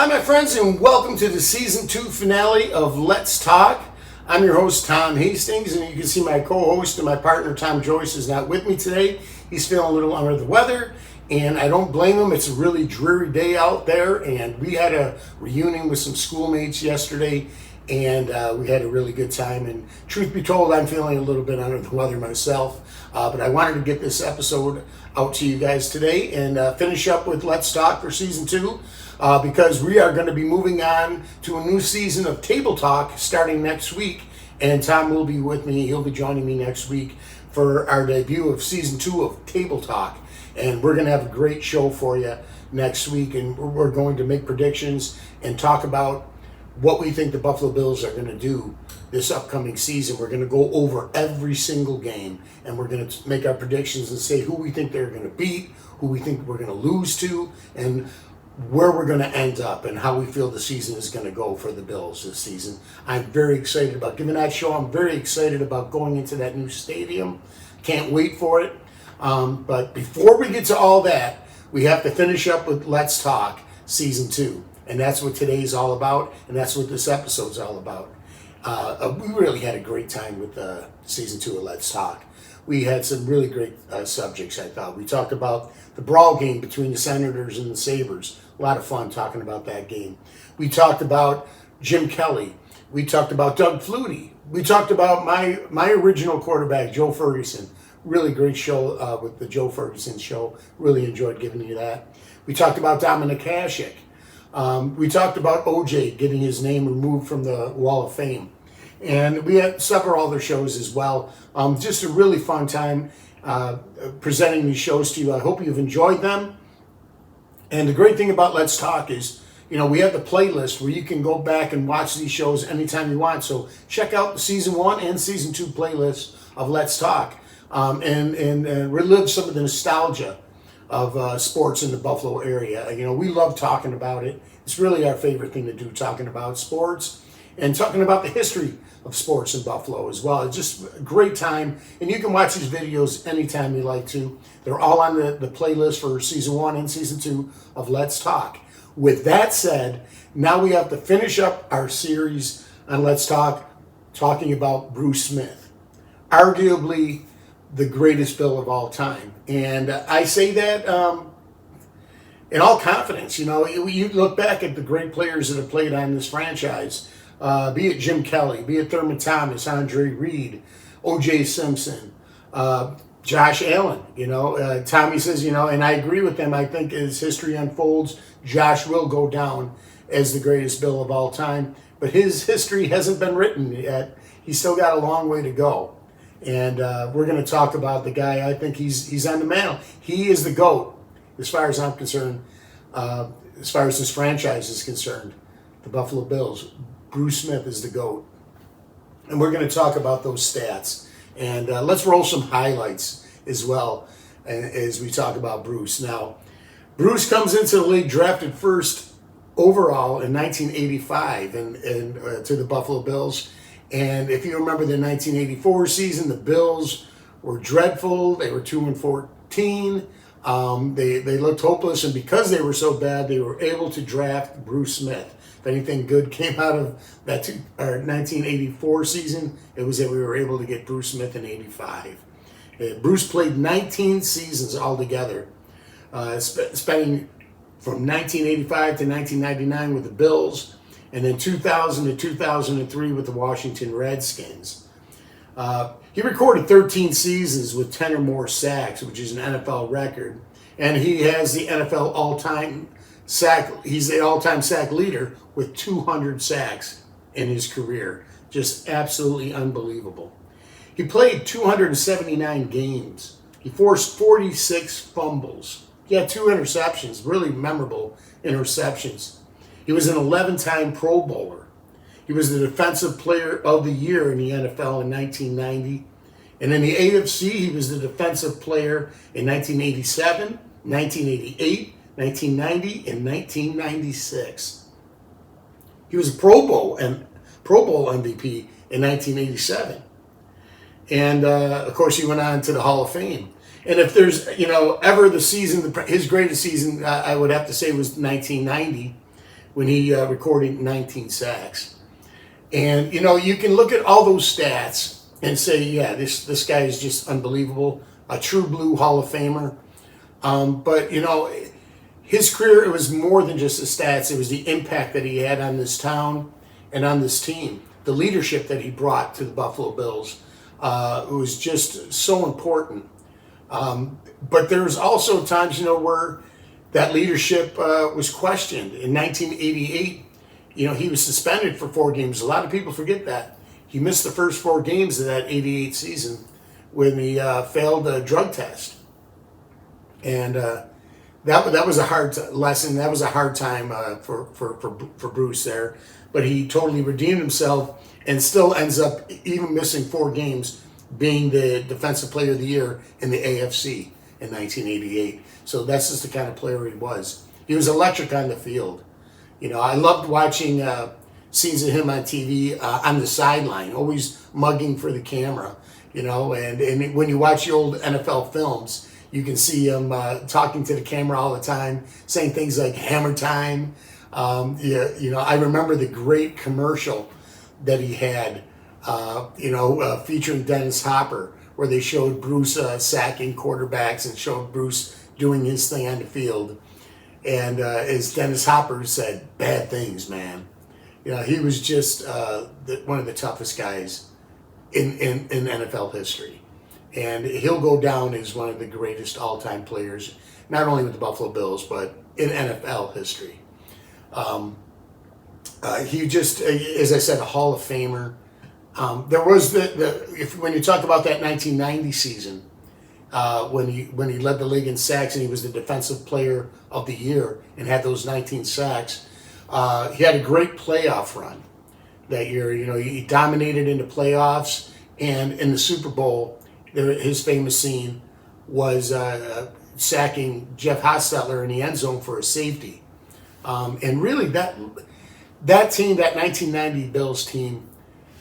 Hi, my friends, and welcome to the season 2 finale of Let's Talk. I'm your host, Tom Hastings, and you can see my co-host and my partner, Tom Joyce, is not with me today. He's feeling a little under the weather, and I don't blame him. It's a really dreary day out there, and we had a reunion with some schoolmates yesterday, and we had a really good time. And truth be told, I'm feeling a little bit under the weather myself, but I wanted to get this episode out to you guys today and finish up with Let's Talk for season 2. Because we are going to be moving on to a new season of Table Talk starting next week. And Tom will be with me. He'll be joining me next week for our debut of season 2 of Table Talk. And we're going to have a great show for you next week. And we're going to make predictions and talk about what we think the Buffalo Bills are going to do this upcoming season. We're going to go over every single game. And we're going to make our predictions and say who we think they're going to beat, who we think we're going to lose to, and where we're going to end up and how we feel the season is going to go for the Bills this season. I'm very excited about giving that show. I'm very excited about going into that new stadium. Can't wait for it. But before we get to all that, we have to finish up with Let's Talk season 2. And that's what today's all about. And that's what this episode's all about. We really had a great time with season 2 of Let's Talk. We had some really great subjects, I thought. We talked about the brawl game between the Senators and the Sabres. A lot of fun talking about that game. We talked about Jim Kelly. We talked about Doug Flutie. We talked about my original quarterback, Joe Ferguson. Really great show with the Joe Ferguson show. Really enjoyed giving you that. We talked about Dominik Hasek. We talked about OJ getting his name removed from the Wall of Fame. And we had several other shows as well. Just a really fun time presenting these shows to you. I hope you've enjoyed them. And the great thing about Let's Talk is, we have the playlist where you can go back and watch these shows anytime you want. So check out the season 1 and season 2 playlists of Let's Talk and relive some of the nostalgia of sports in the Buffalo area. We love talking about it. It's really our favorite thing to do, talking about sports and talking about the history of sports in Buffalo as well. It's just a great time. And you can watch these videos anytime you like to. They're all on the playlist for season 1 and season 2 of Let's Talk. With that said, now we have to finish up our series on Let's Talk, talking about Bruce Smith. Arguably the greatest Bill of all time. And I say that in all confidence. You look back at the great players that have played on this franchise, be it Jim Kelly, be it Thurman Thomas, Andre Reed, O.J. Simpson, Josh Allen. Tommy says, and I agree with them. I think as history unfolds, Josh will go down as the greatest Bill of all time. But his history hasn't been written yet. He's still got a long way to go. And we're going to talk about the guy. I think he's on the mantle. He is the GOAT, as far as I'm concerned, as far as this franchise is concerned, the Buffalo Bills. Bruce Smith is the GOAT. And we're going to talk about those stats. And let's roll some highlights as well as we talk about Bruce. Now, Bruce comes into the league drafted first overall in 1985 and to the Buffalo Bills. And if you remember the 1984 season, the Bills were dreadful. They were 2-14. They looked hopeless. And because they were so bad, they were able to draft Bruce Smith. If anything good came out of that 1984 season, it was that we were able to get Bruce Smith in 85. Bruce played 19 seasons altogether, spending from 1985 to 1999 with the Bills, and then 2000 to 2003 with the Washington Redskins. He recorded 13 seasons with 10 or more sacks, which is an NFL record, and he has the NFL all-time sack. He's the all-time sack leader with 200 sacks in his career. Just absolutely unbelievable. He played 279 games. He forced 46 fumbles. He had 2 interceptions, really memorable interceptions. He was an 11-time Pro Bowler. He was the Defensive Player of the Year in the NFL in 1990. And in the AFC, he was the Defensive Player in 1987, 1988, 1990, and 1996. He was a Pro Bowl MVP in 1987. And, of course, he went on to the Hall of Fame. And if there's, ever the season, his greatest season, I would have to say was 1990. when he recorded 19 sacks. And, you can look at all those stats and say, yeah, this guy is just unbelievable, a true blue Hall of Famer. But, his career, it was more than just the stats. It was the impact that he had on this town and on this team. The leadership that he brought to the Buffalo Bills was just so important. But there's also times, where that leadership was questioned. In 1988, he was suspended for 4 games. A lot of people forget that. He missed the first 4 games of that 88 season when he failed a drug test. And that was a hard lesson. That was a hard time for Bruce there. But he totally redeemed himself and still ends up, even missing 4 games, being the Defensive Player of the Year in the AFC in 1988. So that's just the kind of player he was. He was electric on the field. I loved watching scenes of him on TV on the sideline, always mugging for the camera. And when you watch the old NFL films, you can see him talking to the camera all the time, saying things like "hammer time." I remember the great commercial that he had, featuring Dennis Hopper, where they showed Bruce sacking quarterbacks and showed Bruce doing his thing on the field. And as Dennis Hopper said, bad things, man. He was just one of the toughest guys in NFL history. And he'll go down as one of the greatest all-time players, not only with the Buffalo Bills, but in NFL history. He just, as I said, a Hall of Famer. There was when you talk about that 1990 season, when he led the league in sacks and he was the Defensive Player of the Year and had those 19 sacks, he had a great playoff run that year. He dominated in the playoffs, and in the Super Bowl, his famous scene was sacking Jeff Hostetler in the end zone for a safety. And really, that team, that 1990 Bills team,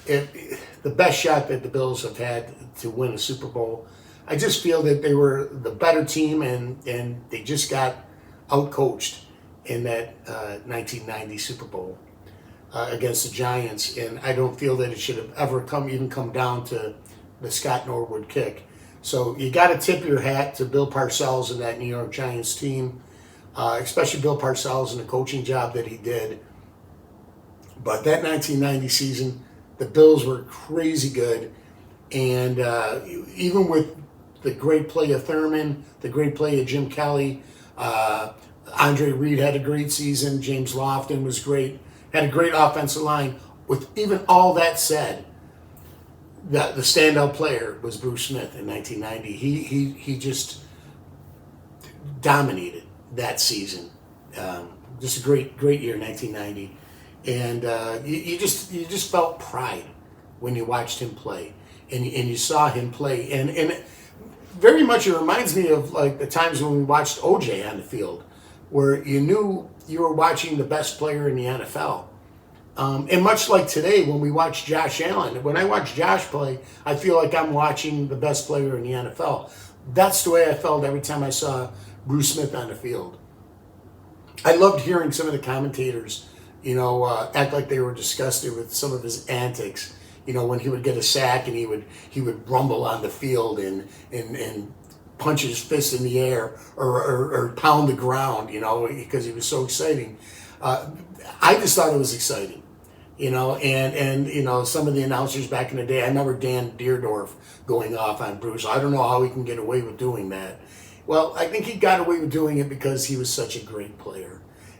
the best shot that the Bills have had to win a Super Bowl. I just feel that they were the better team, and they just got outcoached in that 1990 Super Bowl against the Giants. And I don't feel that it should have ever come down to the Scott Norwood kick. So you got to tip your hat to Bill Parcells and that New York Giants team, especially Bill Parcells and the coaching job that he did. But that 1990 season, the Bills were crazy good. And even with the great play of Thurman, the great play of Jim Kelly, Andre Reed had a great season, James Lofton was great, had a great offensive line. With even all that said, the standout player was Bruce Smith in 1990. He just dominated that season. Just a great year, 1990. And you just felt pride when you watched him play, and you saw him play, and very much it reminds me of like the times when we watched OJ on the field, where you knew you were watching the best player in the NFL. And much like today when we watch Josh Allen, when I watch Josh play, I feel like I'm watching the best player in the NFL. That's the way I felt every time I saw Bruce Smith on the field. I loved hearing some of the commentators, act like they were disgusted with some of his antics. When he would get a sack and he would rumble on the field and punch his fist in the air or pound the ground, because he was so exciting. I just thought it was exciting, and some of the announcers back in the day, I remember Dan Deerdorf going off on Bruce. I don't know how he can get away with doing that. Well, I think he got away with doing it because he was such a great player,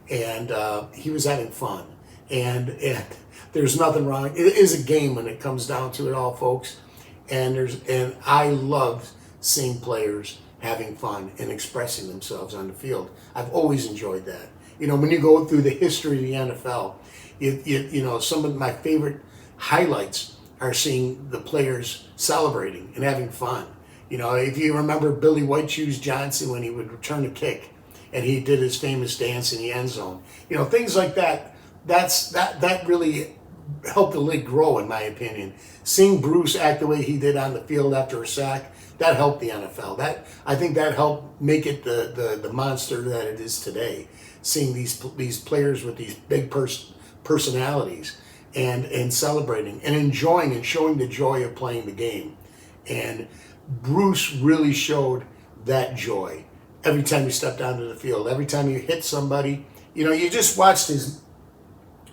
and he was having fun, and there's nothing wrong. It is a game when it comes down to it all, folks, and I loved seeing players having fun and expressing themselves on the field. I've always enjoyed that. When you go through the history of the NFL, some of my favorite highlights are seeing the players celebrating and having fun. If you remember Billy White Shoes Johnson when he would return a kick and he did his famous dance in the end zone, things like that. That really helped the league grow, in my opinion. Seeing Bruce act the way he did on the field after a sack, that helped the NFL. I think that helped make it the monster that it is today. Seeing these players with these big personalities and celebrating and enjoying and showing the joy of playing the game. And Bruce really showed that joy every time he stepped onto the field, every time he hit somebody. You just watched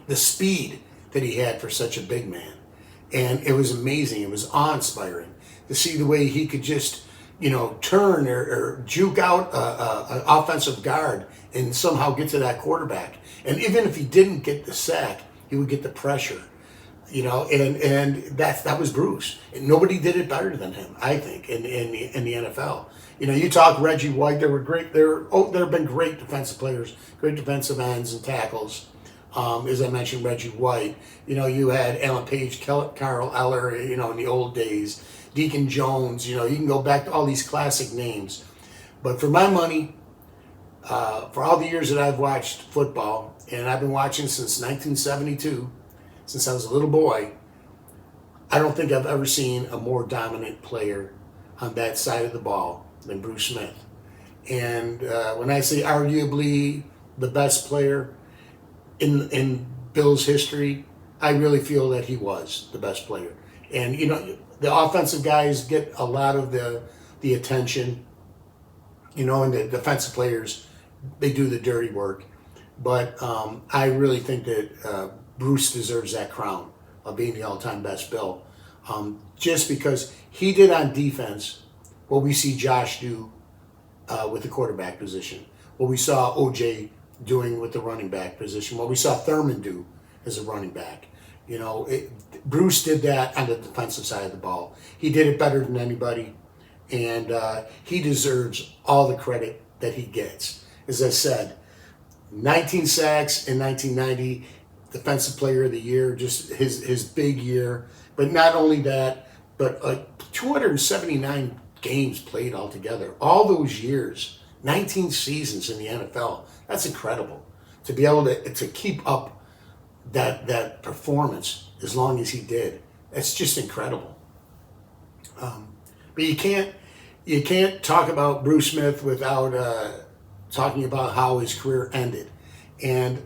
the speed that he had for such a big man. And it was amazing. It was awe-inspiring to see the way he could just, turn or juke out an offensive guard and somehow get to that quarterback. And even if he didn't get the sack, he would get the pressure. And that was Bruce. And nobody did it better than him, I think, in the NFL. You talk Reggie White. There have been great defensive players, great defensive ends and tackles. As I mentioned, Reggie White. You had Alan Page, Carl Eller. In the old days, Deacon Jones. You can go back to all these classic names. But for my money, for all the years that I've watched football, and I've been watching since 1972, since I was a little boy, I don't think I've ever seen a more dominant player on that side of the ball than Bruce Smith. And when I say arguably the best player in Bills history, I really feel that he was the best player. And the offensive guys get a lot of the attention, and the defensive players, they do the dirty work. But I really think that Bruce deserves that crown of being the all-time best Bill, just because he did on defense what we see Josh do with the quarterback position, what we saw OJ doing with the running back position, what we saw Thurman do as a running back. Bruce did that on the defensive side of the ball. He did it better than anybody, and he deserves all the credit that he gets. As I said, 19 sacks in 1990, Defensive Player of the Year, just his big year. But not only that, but 279 games played altogether. All those years, 19 seasons in the NFL. That's incredible. To be able to keep up that performance as long as he did. That's just incredible. But you can't talk about Bruce Smith without talking about how his career ended. And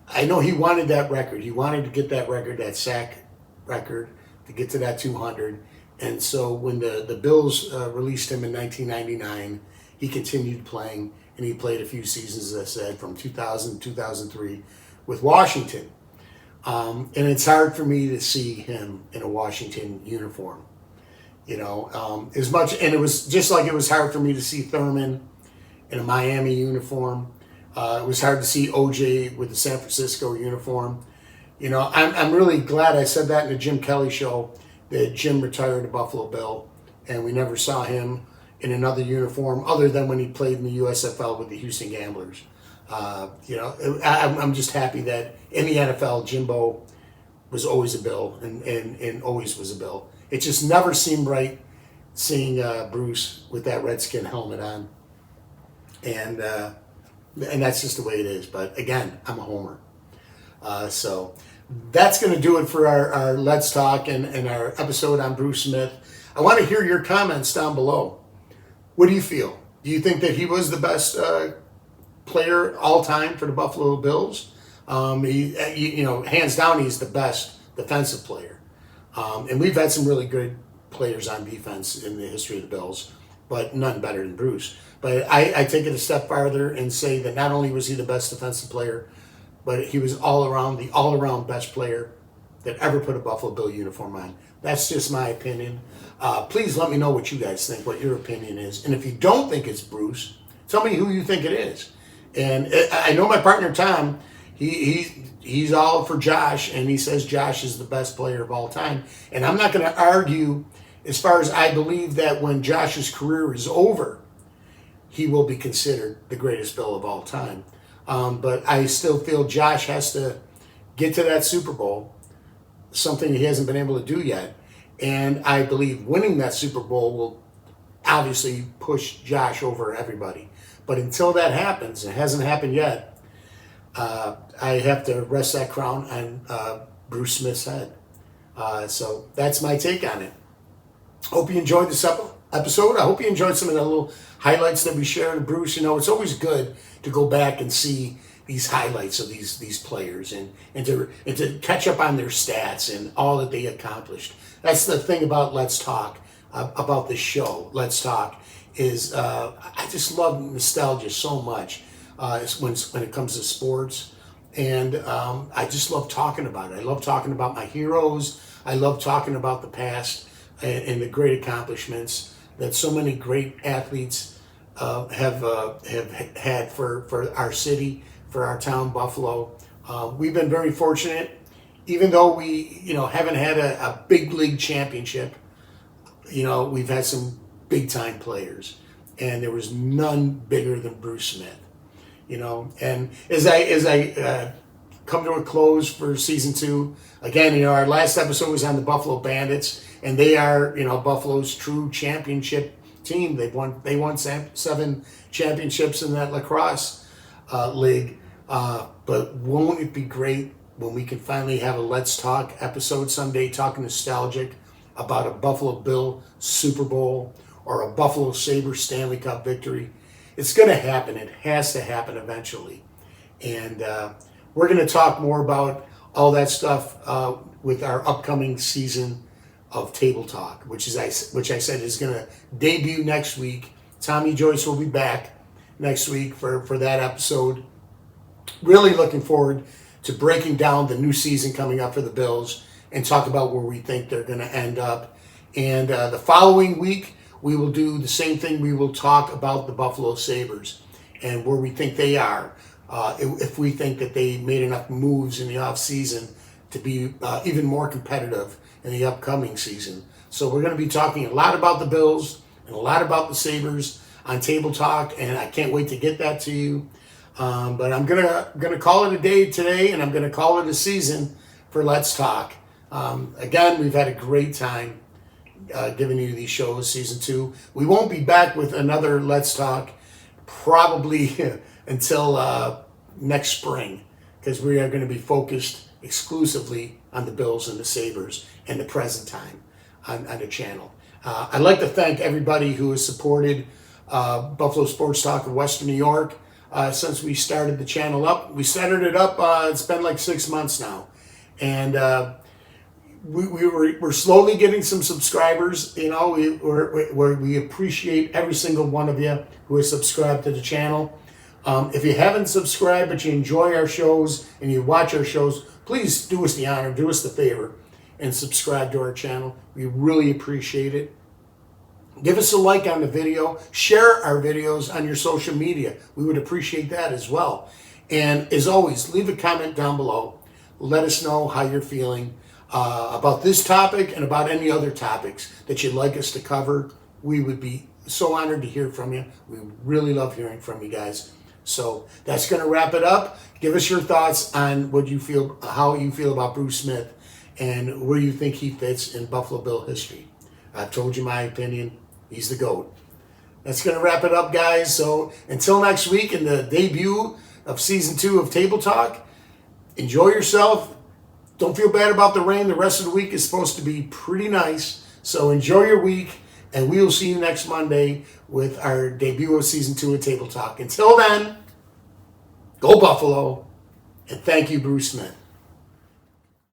I know he wanted that record. He wanted to get that record, that sack record, to get to that 200. And so when the Bills released him in 1999, he continued playing, and he played a few seasons, as I said, from 2000 to 2003 with Washington. And it's hard for me to see him in a Washington uniform. As much, and it was just like it was hard for me to see Thurman in a Miami uniform. It was hard to see OJ with the San Francisco uniform. I'm really glad I said that in the Jim Kelly show, that Jim retired a Buffalo Bill, and we never saw him in another uniform other than when he played in the USFL with the Houston Gamblers. I'm just happy that in the NFL, Jimbo was always a Bill and always was a Bill. It just never seemed right seeing Bruce with that Redskin helmet on. And that's just the way it is. But again, I'm a homer. So that's going to do it for our Let's Talk and our episode on Bruce Smith. I want to hear your comments down below. What do you feel? Do you think that he was the best player all time for the Buffalo Bills? Hands down, he's the best defensive player. And we've had some really good players on defense in the history of the Bills, but none better than Bruce. But I take it a step farther and say that not only was he the best defensive player, but he was the all-around best player that ever put a Buffalo Bill uniform on. That's just my opinion. Please let me know what you guys think, what your opinion is. And if you don't think it's Bruce, tell me who you think it is. And I know my partner Tom, he's all for Josh, and he says Josh is the best player of all time. And I'm not going to argue as far as I believe that when Josh's career is over, he will be considered the greatest Bill of all time. But I still feel Josh has to get to that Super Bowl, something he hasn't been able to do yet. And I believe winning that Super Bowl will obviously push Josh over everybody. But until that happens, it hasn't happened yet, I have to rest that crown on Bruce Smith's head. So that's my take on it. Hope you enjoyed this episode. I hope you enjoyed some of the little highlights that we shared with Bruce. You know, it's always good to go back and see these highlights of these players and to catch up on their stats and all that they accomplished. That's the thing about Let's Talk, about this show, Let's Talk, is I just love nostalgia so much when it comes to sports. And I just love talking about it. I love talking about my heroes. I love talking about the past and the great accomplishments that so many great athletes have had for our city, for our town, Buffalo. We've been very fortunate, even though we haven't had a big league championship. We've had some big time players, and there was none bigger than Bruce Smith. And as I come to a close for season 2, again, our last episode was on the Buffalo Bandits, and they are, Buffalo's true championship team. They won 7 championships in that lacrosse league. But won't it be great when we can finally have a Let's Talk episode someday, talking nostalgic about a Buffalo Bill Super Bowl or a Buffalo Sabres Stanley Cup victory? It's going to happen. It has to happen eventually. And we're going to talk more about all that stuff with our upcoming season of Table Talk, which I said is going to debut next week. Tommy Joyce will be back next week for that episode. Really looking forward to breaking down the new season coming up for the Bills and talk about where we think they're going to end up. And the following week, we will do the same thing. We will talk about the Buffalo Sabres and where we think they are. If we think that they made enough moves in the offseason to be even more competitive in the upcoming season. So we're going to be talking a lot about the Bills and a lot about the Sabres on Table Talk, and I can't wait to get that to you. But I'm gonna call it a day today, and I'm gonna call it a season for Let's Talk. Again, we've had a great time giving you these shows, season 2. We won't be back with another Let's Talk probably until next spring, because we are going to be focused exclusively on the Bills and the Sabres and the present time on the channel. I'd like to thank everybody who has supported Buffalo Sports Talk of Western New York since we started the channel up. We started it up, it's been like 6 months now. And we're slowly getting some subscribers. We appreciate every single one of you who has subscribed to the channel. If you haven't subscribed but you enjoy our shows and you watch our shows, please do us the honor, do us the favor, and subscribe to our channel. We really appreciate it. Give us a like on the video. Share our videos on your social media. We would appreciate that as well. And as always, leave a comment down below. Let us know how you're feeling about this topic and about any other topics that you'd like us to cover. We would be so honored to hear from you. We really love hearing from you guys. So that's going to wrap it up. Give us your thoughts on how you feel about Bruce Smith and where you think he fits in Buffalo Bill history. I've told you my opinion. He's the GOAT. That's going to wrap it up, guys. So until next week in the debut of season 2 of Table Talk, enjoy yourself. Don't feel bad about the rain. The rest of the week is supposed to be pretty nice. So enjoy your week, and we will see you next Monday with our debut of season 2 of Table Talk. Until then, go Buffalo, and thank you, Bruce Smith.